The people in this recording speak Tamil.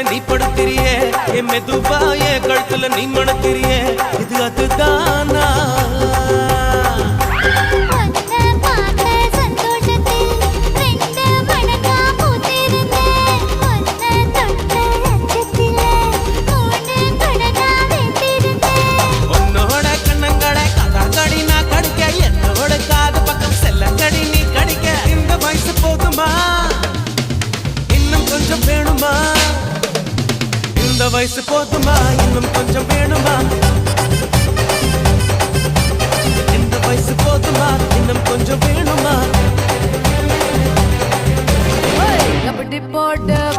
மேல நீ படுத்திரியே என் மெதுவா என் கழுத்துல நீ மணத்திரியே இது அதுதானா இந்த வயசு போதுமா இன்னும் கொஞ்சம் வேணுமா இந்த வயசு போதுமா இன்னும் கொஞ்சம் வேணுமா அப்படி போட்டு